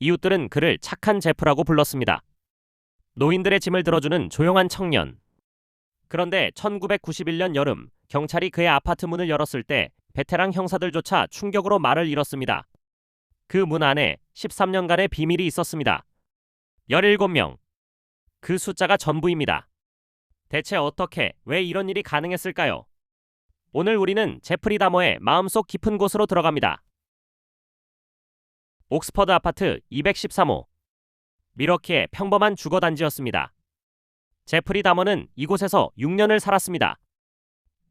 이웃들은 그를 착한 제프라고 불렀습니다. 노인들의 짐을 들어주는 조용한 청년. 그런데 1991년 여름, 경찰이 그의 아파트 문을 열었을 때 베테랑 형사들조차 충격으로 말을 잃었습니다. 그 문 안에 13년간의 비밀이 있었습니다. 17명. 그 숫자가 전부입니다. 대체 어떻게, 왜 이런 일이 가능했을까요? 오늘 우리는 제프리 다머의 마음속 깊은 곳으로 들어갑니다. 옥스퍼드 아파트 213호. 미러키의 평범한 주거단지였습니다. 제프리 다머는 이곳에서 6년을 살았습니다.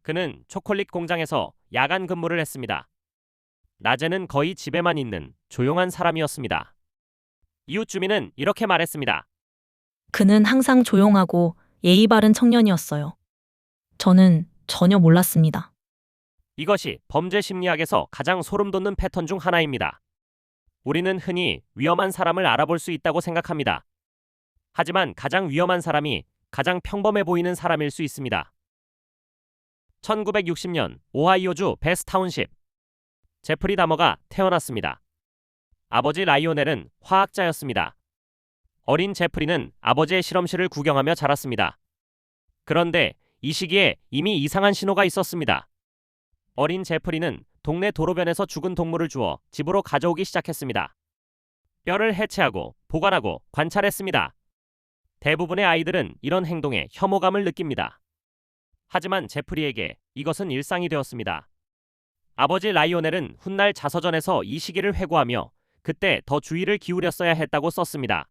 그는 초콜릿 공장에서 야간 근무를 했습니다. 낮에는 거의 집에만 있는 조용한 사람이었습니다. 이웃 주민은 이렇게 말했습니다. 그는 항상 조용하고 예의 바른 청년이었어요. 저는 전혀 몰랐습니다. 이것이 범죄 심리학에서 가장 소름 돋는 패턴 중 하나입니다. 우리는 흔히 위험한 사람을 알아볼 수 있다고 생각합니다. 하지만 가장 위험한 사람이 가장 평범해 보이는 사람일 수 있습니다. 1960년 오하이오주 베스타운십. 제프리 다머가 태어났습니다. 아버지 라이오넬은 화학자였습니다. 어린 제프리는 아버지의 실험실을 구경하며 자랐습니다. 그런데 이 시기에 이미 이상한 신호가 있었습니다. 어린 제프리는 동네 도로변에서 죽은 동물을 주워 집으로 가져오기 시작했습니다. 뼈를 해체하고 보관하고 관찰했습니다. 대부분의 아이들은 이런 행동에 혐오감을 느낍니다. 하지만 제프리에게 이것은 일상이 되었습니다. 아버지 라이오넬은 훗날 자서전에서 이 시기를 회고하며 그때 더 주의를 기울였어야 했다고 썼습니다.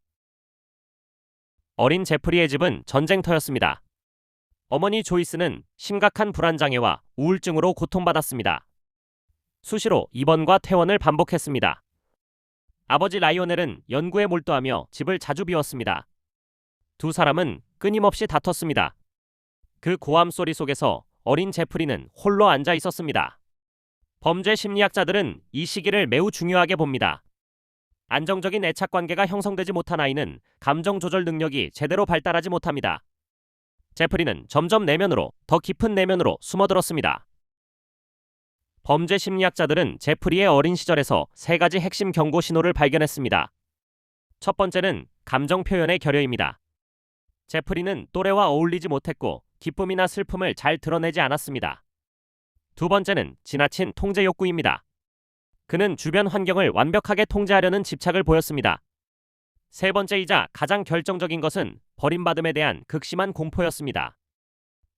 어린 제프리의 집은 전쟁터였습니다. 어머니 조이스는 심각한 불안장애와 우울증으로 고통받았습니다. 수시로 입원과 퇴원을 반복했습니다. 아버지 라이오넬은 연구에 몰두하며 집을 자주 비웠습니다. 두 사람은 끊임없이 다퉜습니다. 그 고함 소리 속에서 어린 제프리는 홀로 앉아 있었습니다. 범죄 심리학자들은 이 시기를 매우 중요하게 봅니다. 안정적인 애착 관계가 형성되지 못한 아이는 감정 조절 능력이 제대로 발달하지 못합니다. 제프리는 점점 내면으로, 더 깊은 내면으로 숨어들었습니다. 범죄 심리학자들은 제프리의 어린 시절에서 세 가지 핵심 경고 신호를 발견했습니다. 첫 번째는 감정 표현의 결여입니다. 제프리는 또래와 어울리지 못했고 기쁨이나 슬픔을 잘 드러내지 않았습니다. 두 번째는 지나친 통제 욕구입니다. 그는 주변 환경을 완벽하게 통제하려는 집착을 보였습니다. 세 번째이자 가장 결정적인 것은 버림받음에 대한 극심한 공포였습니다.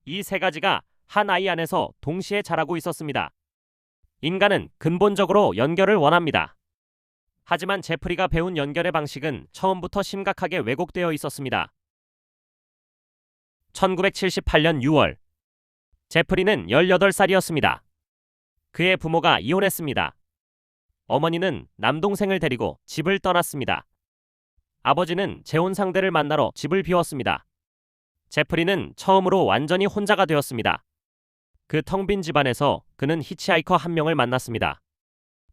이 세 가지가 한 아이 안에서 동시에 자라고 있었습니다. 인간은 근본적으로 연결을 원합니다. 하지만 제프리가 배운 연결의 방식은 처음부터 심각하게 왜곡되어 있었습니다. 1978년 6월, 제프리는 18살이었습니다. 그의 부모가 이혼했습니다. 어머니는 남동생을 데리고 집을 떠났습니다. 아버지는 재혼 상대를 만나러 집을 비웠습니다. 제프리는 처음으로 완전히 혼자가 되었습니다. 그 텅 빈 집안에서 그는 히치하이커 한 명을 만났습니다.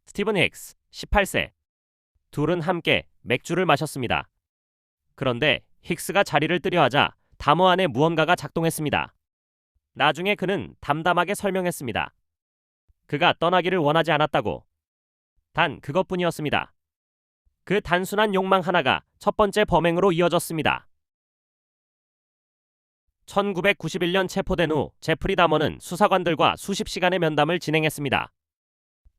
스티븐 힉스, 18세. 둘은 함께 맥주를 마셨습니다. 그런데 힉스가 자리를 뜨려 하자 다머 안에 무언가가 작동했습니다. 나중에 그는 담담하게 설명했습니다. 그가 떠나기를 원하지 않았다고. 단 그것뿐이었습니다. 그 단순한 욕망 하나가 첫 번째 범행으로 이어졌습니다. 1991년 체포된 후 제프리 다머는 수사관들과 수십 시간의 면담을 진행했습니다.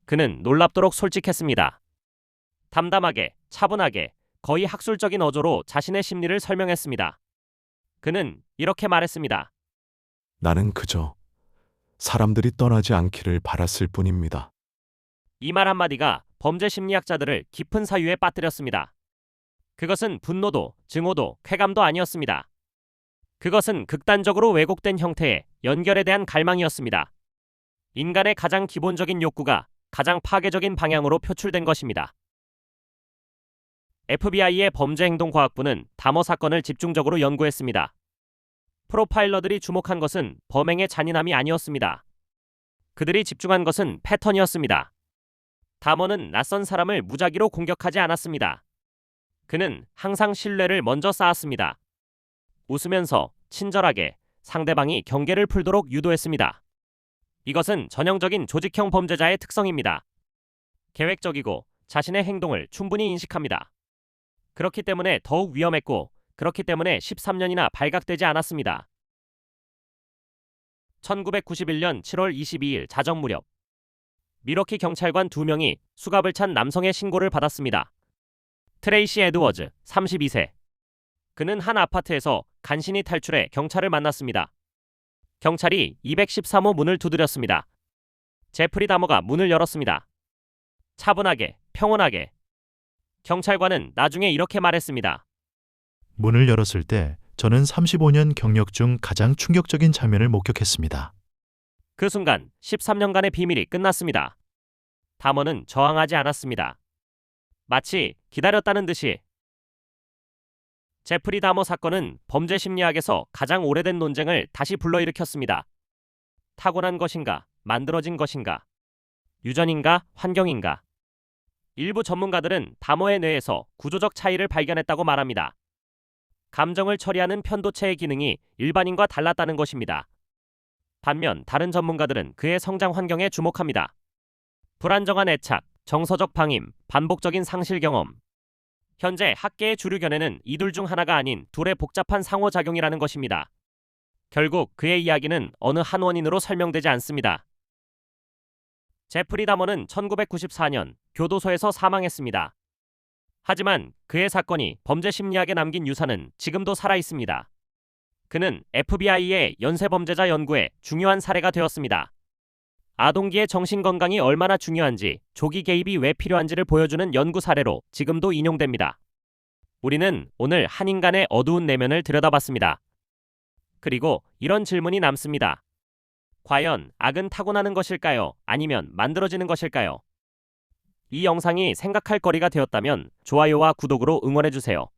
그는 놀랍도록 솔직했습니다. 담담하게, 차분하게, 거의 학술적인 어조로 자신의 심리를 설명했습니다. 그는 이렇게 말했습니다. 나는 그저 사람들이 떠나지 않기를 바랐을 뿐입니다. 이 말 한마디가 범죄 심리학자들을 깊은 사유에 빠뜨렸습니다. 그것은 분노도, 증오도, 쾌감도 아니었습니다. 그것은 극단적으로 왜곡된 형태의 연결에 대한 갈망이었습니다. 인간의 가장 기본적인 욕구가 가장 파괴적인 방향으로 표출된 것입니다. FBI의 범죄행동과학부는 다머 사건을 집중적으로 연구했습니다. 프로파일러들이 주목한 것은 범행의 잔인함이 아니었습니다. 그들이 집중한 것은 패턴이었습니다. 다머는 낯선 사람을 무작위로 공격하지 않았습니다. 그는 항상 신뢰를 먼저 쌓았습니다. 웃으면서 친절하게 상대방이 경계를 풀도록 유도했습니다. 이것은 전형적인 조직형 범죄자의 특성입니다. 계획적이고 자신의 행동을 충분히 인식합니다. 그렇기 때문에 더욱 위험했고, 그렇기 때문에 13년이나 발각되지 않았습니다. 1991년 7월 22일 자정 무렵, 미러키 경찰관 2명이 수갑을 찬 남성의 신고를 받았습니다. 트레이시 에드워즈, 32세. 그는 한 아파트에서 간신히 탈출해 경찰을 만났습니다. 경찰이 213호 문을 두드렸습니다. 제프리 다머가 문을 열었습니다. 차분하게, 평온하게. 경찰관은 나중에 이렇게 말했습니다. 문을 열었을 때 저는 35년 경력 중 가장 충격적인 장면을 목격했습니다. 그 순간 13년간의 비밀이 끝났습니다. 다머는 저항하지 않았습니다. 마치 기다렸다는 듯이. 제프리 다머 사건은 범죄 심리학에서 가장 오래된 논쟁을 다시 불러일으켰습니다. 타고난 것인가, 만들어진 것인가, 유전인가, 환경인가. 일부 전문가들은 다머의 뇌에서 구조적 차이를 발견했다고 말합니다. 감정을 처리하는 편도체의 기능이 일반인과 달랐다는 것입니다. 반면 다른 전문가들은 그의 성장 환경에 주목합니다. 불안정한 애착, 정서적 방임, 반복적인 상실 경험. 현재 학계의 주류 견해는 이 둘 중 하나가 아닌 둘의 복잡한 상호작용이라는 것입니다. 결국 그의 이야기는 어느 한 원인으로 설명되지 않습니다. 제프리 다머는 1994년 교도소에서 사망했습니다. 하지만 그의 사건이 범죄 심리학에 남긴 유산은 지금도 살아있습니다. 그는 FBI의 연쇄범죄자 연구에 중요한 사례가 되었습니다. 아동기의 정신건강이 얼마나 중요한지, 조기 개입이 왜 필요한지를 보여주는 연구 사례로 지금도 인용됩니다. 우리는 오늘 한 인간의 어두운 내면을 들여다봤습니다. 그리고 이런 질문이 남습니다. 과연 악은 타고나는 것일까요? 아니면 만들어지는 것일까요? 이 영상이 생각할 거리가 되었다면 좋아요와 구독으로 응원해주세요.